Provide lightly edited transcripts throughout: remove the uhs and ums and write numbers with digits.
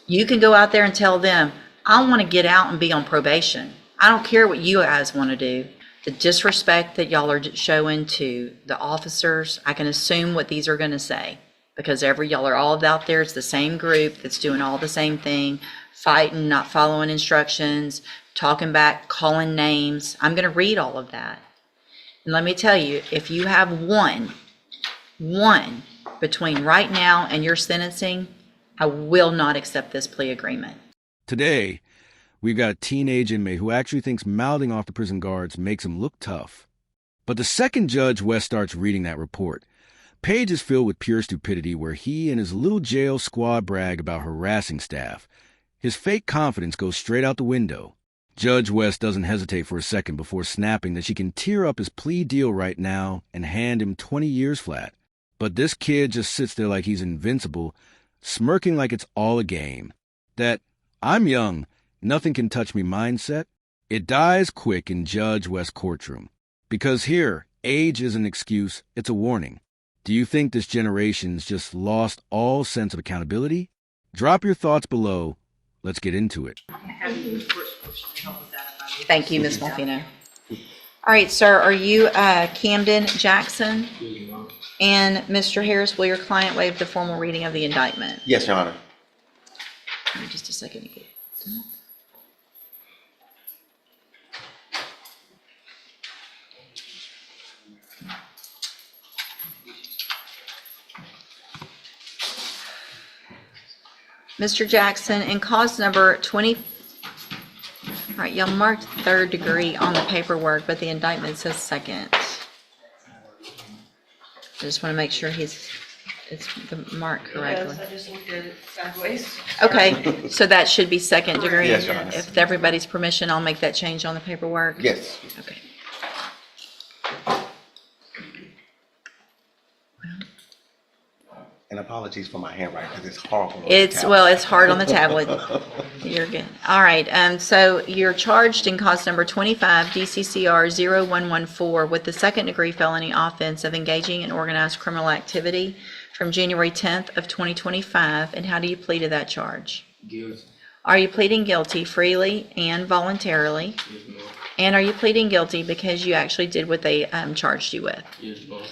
You can go out there and tell them, I want to get out and be on probation. I don't care what you guys want to do. The disrespect that y'all are showing to the officers, I can assume what these are going to say, because y'all are all out there. It's the same group that's doing all the same thing, fighting, not following instructions, talking back, calling names. I'm going to read all of that. And let me tell you, if you have one between right now and your sentencing, I will not accept this plea agreement. Today, we've got a teenage inmate who actually thinks mouthing off the prison guards makes him look tough. But the second Judge West starts reading that report, page is filled with pure stupidity where he and his little jail squad brag about harassing staff. His fake confidence goes straight out the window. Judge West doesn't hesitate for a second before snapping that she can tear up his plea deal right now and hand him 20 years flat. But this kid just sits there like he's invincible, smirking like it's all a game. That "I'm young, nothing can touch me" mindset, it dies quick in Judge West's courtroom. Because here, age isn't an excuse, it's a warning. Do you think this generation's just lost all sense of accountability? Drop your thoughts below. Let's get into it. Thank you, Ms. Malfino. All right, sir, are you Camden Jackson? And Mr. Harris, will your client waive the formal reading of the indictment? Yes, Your Honor. Give me just a second to get done. Mr. Jackson, in cause number 20, all right, y'all marked third degree on the paperwork, but the indictment says second. I just want to make sure it's the mark correctly. Yes, I just looked at it sideways. Okay, so that should be second degree? Yes, Your Honor. If everybody's permission, I'll make that change on the paperwork? Yes. Okay. And apologies for my handwriting because it's horrible. It's hard on the tablet. You're good. All right, so you're charged in cause number 25 DCCR 0114 with the second degree felony offense of engaging in organized criminal activity from January 10th of 2025. And how do you plead to that charge? Guilty. Are you pleading guilty freely and voluntarily? Yes, ma'am. And are you pleading guilty because you actually did what they charged you with? Yes, ma'am.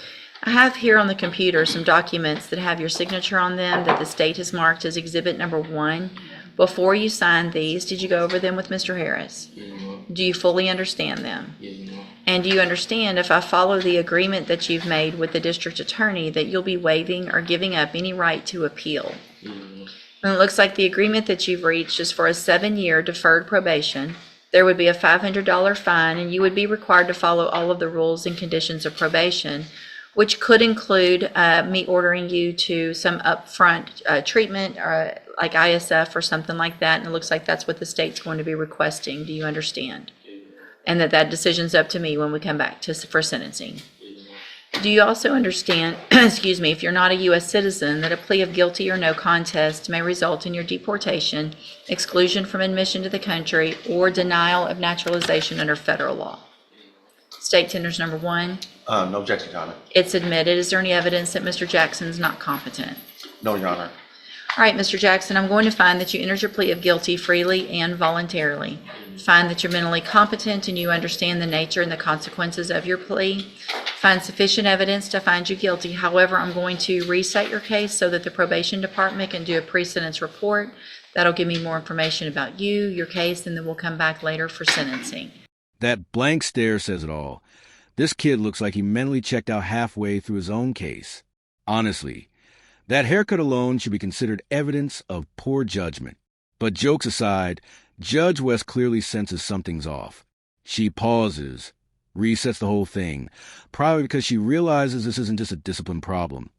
I have here on the computer some documents that have your signature on them that the state has marked as exhibit number 1. Before you signed these, did you go over them with Mr. Harris? Yes, ma'am. Do you fully understand them? Yes, ma'am. And do you understand, if I follow the agreement that you've made with the district attorney, that you'll be waiving or giving up any right to appeal? Yes, ma'am. And it looks like the agreement that you've reached is for a 7-year deferred probation. There would be a $500 fine, and you would be required to follow all of the rules and conditions of probation, which could include me ordering you to some upfront treatment or like ISF or something like that. And it looks like that's what the state's going to be requesting. Do you understand? And that decision's up to me when we come back for sentencing. Do you also understand, excuse me, if you're not a U.S. citizen, that a plea of guilty or no contest may result in your deportation, exclusion from admission to the country, or denial of naturalization under federal law? State tenders number 1. No objection, Your Honor. It's admitted. Is there any evidence that Mr. Jackson's not competent? No, Your Honor. All right, Mr. Jackson, I'm going to find that you entered your plea of guilty freely and voluntarily. Find that you're mentally competent and you understand the nature and the consequences of your plea. Find sufficient evidence to find you guilty. However, I'm going to reset your case so that the probation department can do a pre-sentence report. That'll give me more information about you, your case, and then we'll come back later for sentencing. That blank stare says it all. This kid looks like he mentally checked out halfway through his own case. Honestly, that haircut alone should be considered evidence of poor judgment. But jokes aside, Judge West clearly senses something's off. She pauses, resets the whole thing, probably because she realizes this isn't just a discipline problem.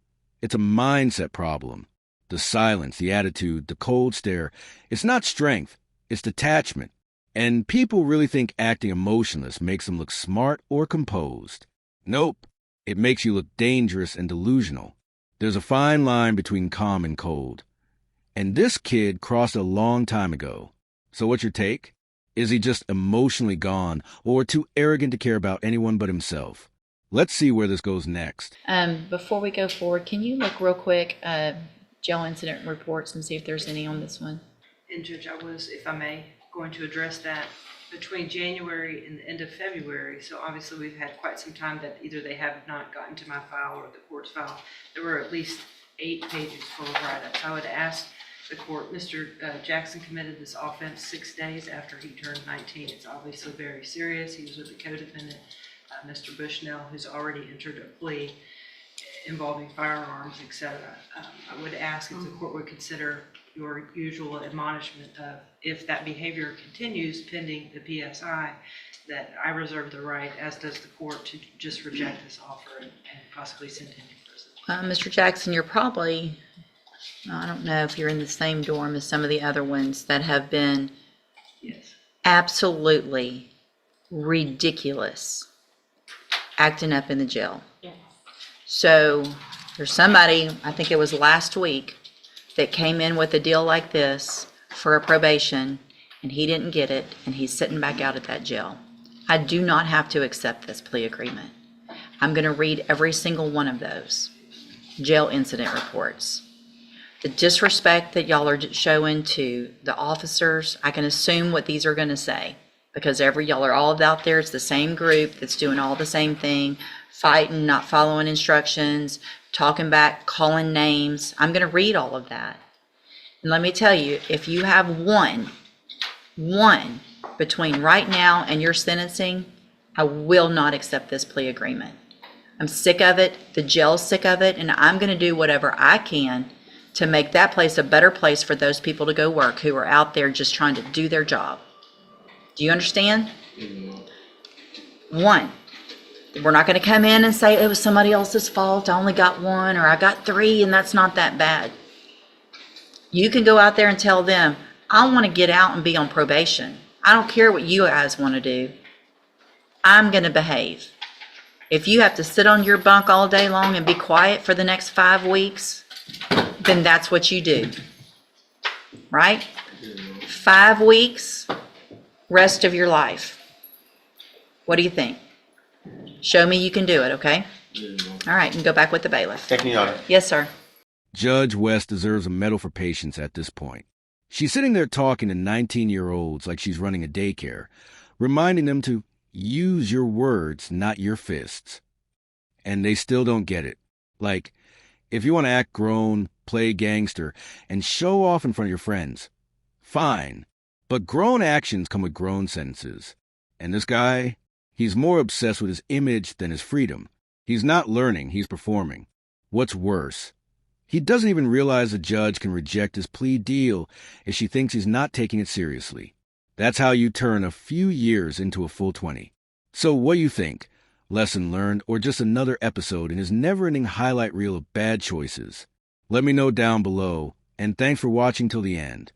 It's a mindset problem. The silence, the attitude, the cold stare, it's not strength, it's detachment. And people really think acting emotionless makes them look smart or composed. Nope, it makes you look dangerous and delusional. There's a fine line between calm and cold. And this kid crossed a long time ago. So what's your take? Is he just emotionally gone or too arrogant to care about anyone but himself? Let's see where this goes next. Before we go forward, can you look real quick, jail incident reports, and see if there's any on this one? And Judge, I was, if I may, going to address that between January and the end of February. So obviously we've had quite some time that either they have not gotten to my file or the court's file. There were at least 8 pages full of write-ups. I would ask the court, Mr. Jackson committed this offense 6 days after he turned 19. It's obviously very serious. He was with a co-defendant, Mr. Bushnell, who's already entered a plea involving firearms, etc. I would ask if the court would consider your usual admonishment of, if that behavior continues pending the PSI, that I reserve the right, as does the court, to just reject this offer and possibly send him to prison. Mr. Jackson, you're probably, I don't know if you're in the same dorm as some of the other ones that have been Yes. absolutely ridiculous acting up in the jail. Yes. So there's somebody, I think it was last week, that came in with a deal like this for a probation, and he didn't get it, and he's sitting back out at that jail. I do not have to accept this plea agreement. I'm going to read every single one of those jail incident reports. The disrespect that y'all are showing to the officers, I can assume what these are going to say, because y'all are all out there. It's the same group that's doing all the same thing, fighting, not following instructions, talking back, calling names. I'm going to read all of that. And let me tell you, if you have one between right now and your sentencing, I will not accept this plea agreement. I'm sick of it. The jail's sick of it. And I'm going to do whatever I can to make that place a better place for those people to go work who are out there just trying to do their job. Do you understand? One. We're not going to come in and say it was somebody else's fault. I only got 1, or I got 3, and that's not that bad. You can go out there and tell them, I want to get out and be on probation. I don't care what you guys want to do. I'm going to behave. If you have to sit on your bunk all day long and be quiet for the next 5 weeks, then that's what you do. Right? 5 weeks, rest of your life. What do you think? Show me you can do it, okay? All right, and go back with the bailiff. Thank you, Your Honor. Yes, sir. Judge West deserves a medal for patience at this point. She's sitting there talking to 19-year-olds like she's running a daycare, reminding them to use your words, not your fists. And they still don't get it. Like, if you want to act grown, play gangster, and show off in front of your friends, fine. But grown actions come with grown sentences. And this guy, he's more obsessed with his image than his freedom. He's not learning, he's performing. What's worse, he doesn't even realize the judge can reject his plea deal if she thinks he's not taking it seriously. That's how you turn a few years into a full 20. So what do you think? Lesson learned, or just another episode in his never-ending highlight reel of bad choices? Let me know down below, and thanks for watching till the end.